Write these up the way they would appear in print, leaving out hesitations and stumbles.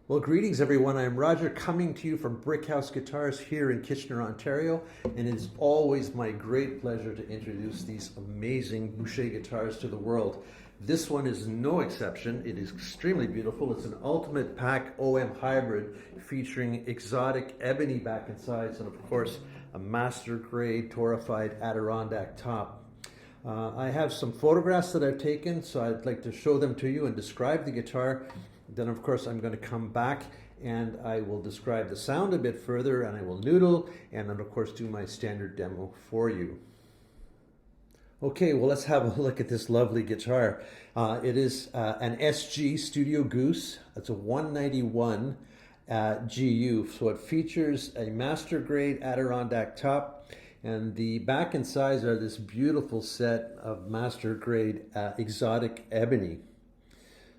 Well, greetings everyone. I'm Roger coming to you from Brickhouse Guitars here in Kitchener, Ontario, and it's always my great pleasure to introduce these amazing Boucher guitars to the world. This one is no exception. It is extremely beautiful. It's an ultimate pack OM hybrid featuring exotic ebony back and sides and of course a master grade torrefied Adirondack top. I have some photographs that I've taken, so I'd like to show them to you and describe the guitar. Then of course I'm going to come back and I will describe the sound a bit further, and I will noodle and then of course do my standard demo for you. Okay, well, let's have a look at this lovely guitar. It is an SG Studio Goose. It's a 191 GU, so it features a master grade Adirondack top, and the back and sides are this beautiful set of master grade exotic ebony.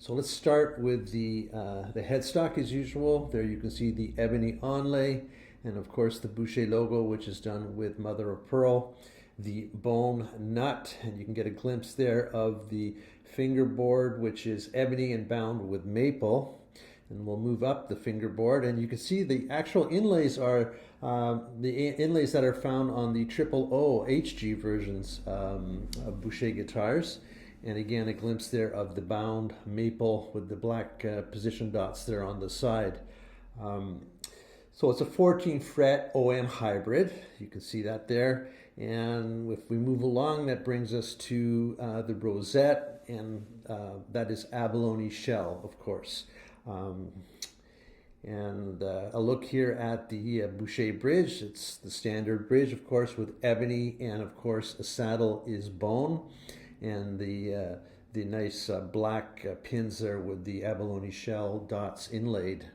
So let's start with the headstock as usual. There you can see the ebony onlay and of course the Boucher logo, which is done with mother of pearl. The bone nut, and you can get a glimpse there of the fingerboard, which is ebony and bound with maple. And we'll move up the fingerboard and you can see the actual inlays are the inlays that are found on the O HG versions of Boucher guitars. And again, a glimpse there of the bound maple with the black position dots there on the side. So it's a 14 fret OM hybrid. You can see that there. And if we move along, that brings us to the rosette, and that is abalone shell, of course. And a look here at the Boucher bridge. It's the standard bridge, of course, with ebony, and of course a saddle is bone. And the nice black pins there with the abalone shell dots inlaid.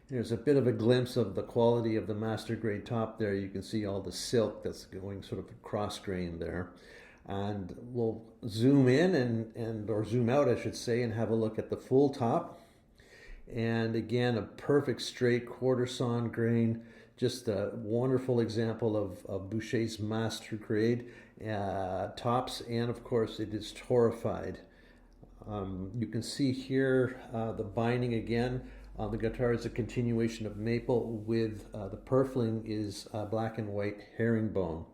There's a bit of a glimpse of the quality of the master grade top there. You can see all the silk that's going sort of cross grain there. And we'll zoom in or zoom out, I should say, and have a look at the full top. And again, a perfect straight quarter sawn grain. Just a wonderful example of Boucher's master grade tops, and of course it is torrefied. You can see here the binding again. The guitar is a continuation of maple with the purfling is black and white herringbone.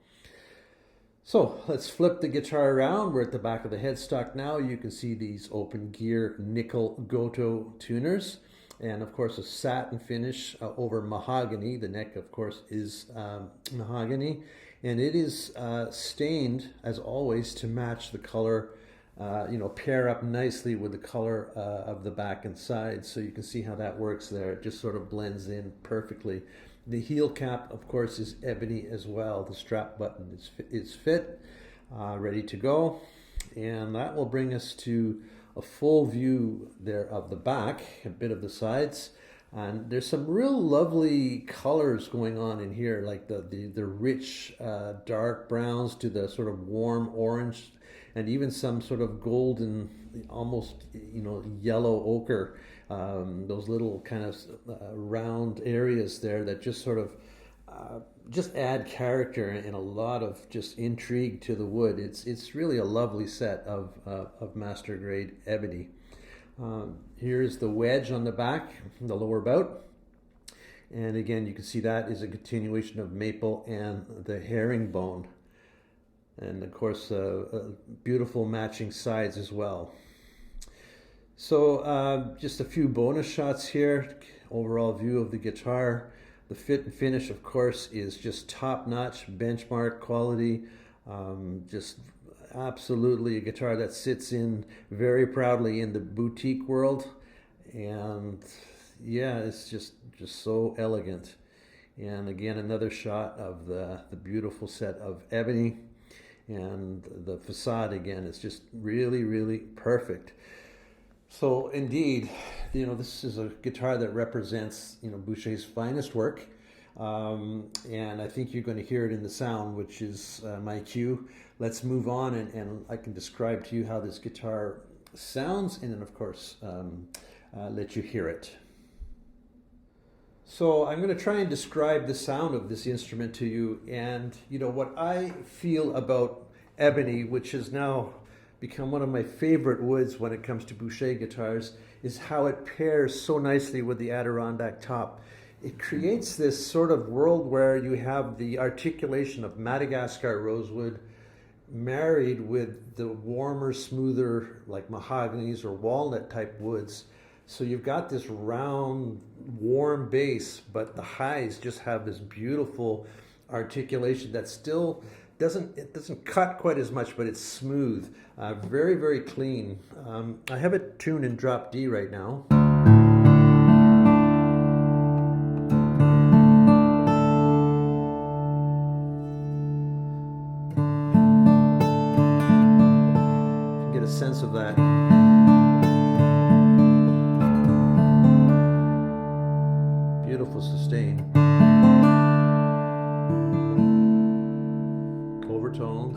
So let's flip the guitar around. We're at the back of the headstock now. You can see these open gear nickel Goto tuners. And of course a satin finish over mahogany. The neck of course is mahogany, and it is stained as always to match the color, pair up nicely with the color of the back and sides. So you can see how that works there. It just sort of blends in perfectly. The heel cap of course is ebony as well. The strap button is fit, ready to go, and that will bring us to a full view there of the back, a bit of the sides, and there's some real lovely colors going on in here, like the rich dark browns to the sort of warm orange, and even some sort of golden, almost yellow ochre. Those little kind of round areas there that just sort of just add character and a lot of just intrigue to the wood. It's really a lovely set of master grade ebony. Here's the wedge on the back, the lower bout, and again you can see that is a continuation of maple and the herringbone, and of course beautiful matching sides as well. So just a few bonus shots here. Overall view of the guitar. The fit and finish, of course, is just top-notch, benchmark quality. Just absolutely a guitar that sits in very proudly in the boutique world. And yeah, it's just so elegant. And again, another shot of the beautiful set of ebony. And the facade, again, is just really, really perfect. So indeed, this is a guitar that represents, Boucher's finest work. And I think you're going to hear it in the sound, which is my cue. Let's move on and I can describe to you how this guitar sounds, and then of course let you hear it. So I'm going to try and describe the sound of this instrument to you, and what I feel about ebony, which is now become one of my favorite woods when it comes to Boucher guitars is how it pairs so nicely with the Adirondack top. It creates this sort of world where you have the articulation of Madagascar rosewood married with the warmer, smoother, like mahoganies or walnut type woods. So you've got this round, warm base, but the highs just have this beautiful articulation that still doesn't cut quite as much, but it's smooth, very, very clean. I have it tuned in drop D right now. Get a sense of that. Beautiful sustain. Overtones.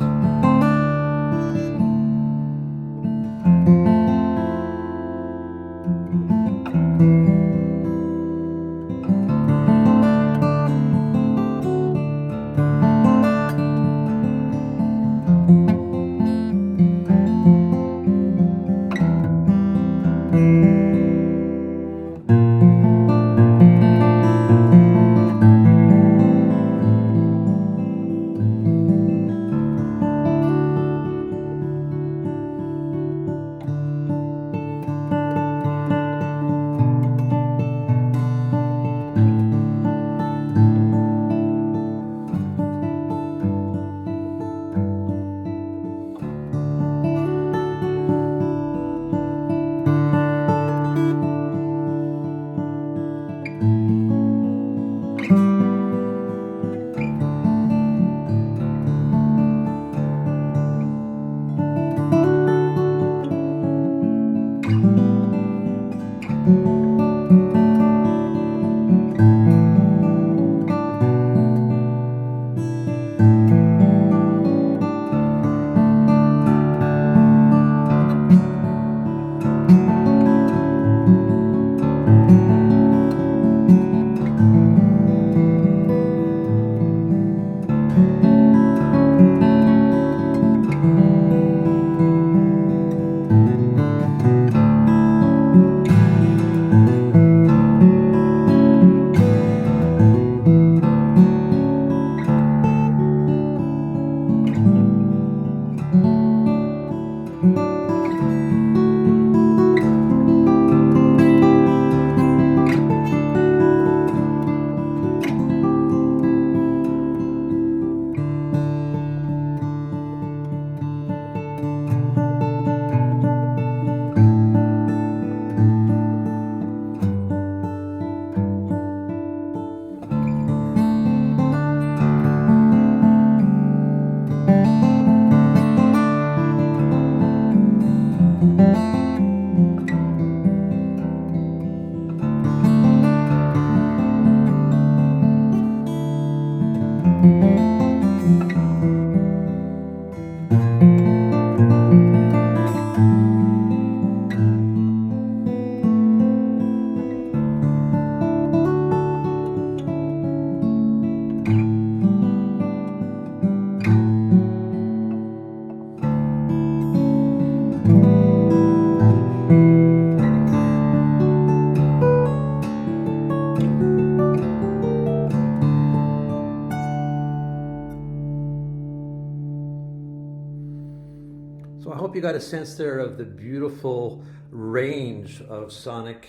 So I hope you got a sense there of the beautiful range of sonic,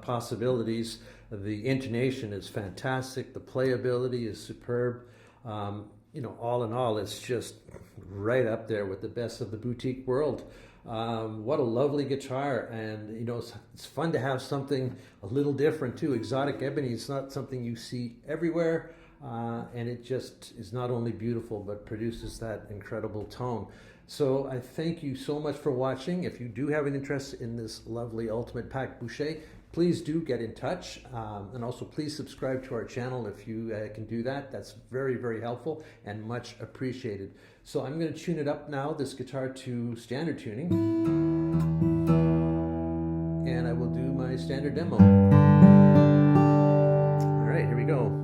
possibilities. The intonation is fantastic. The playability is superb. All in all, it's just right up there with the best of the boutique world. What a lovely guitar, and it's fun to have something a little different too. Exotic ebony is not something you see everywhere, and it just is not only beautiful but produces that incredible tone. So I thank you so much for watching. If you do have an interest in this lovely Ultimate Pack Boucher, please do get in touch, and also please subscribe to our channel if you can do that. That's very, very helpful and much appreciated. So I'm going to tune it up now, this guitar, to standard tuning, and I will do my standard demo. All right, here we go.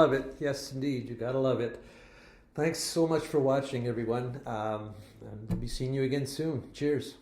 love it. Yes, indeed. You gotta love it. Thanks so much for watching, everyone. And we'll be seeing you again soon. Cheers.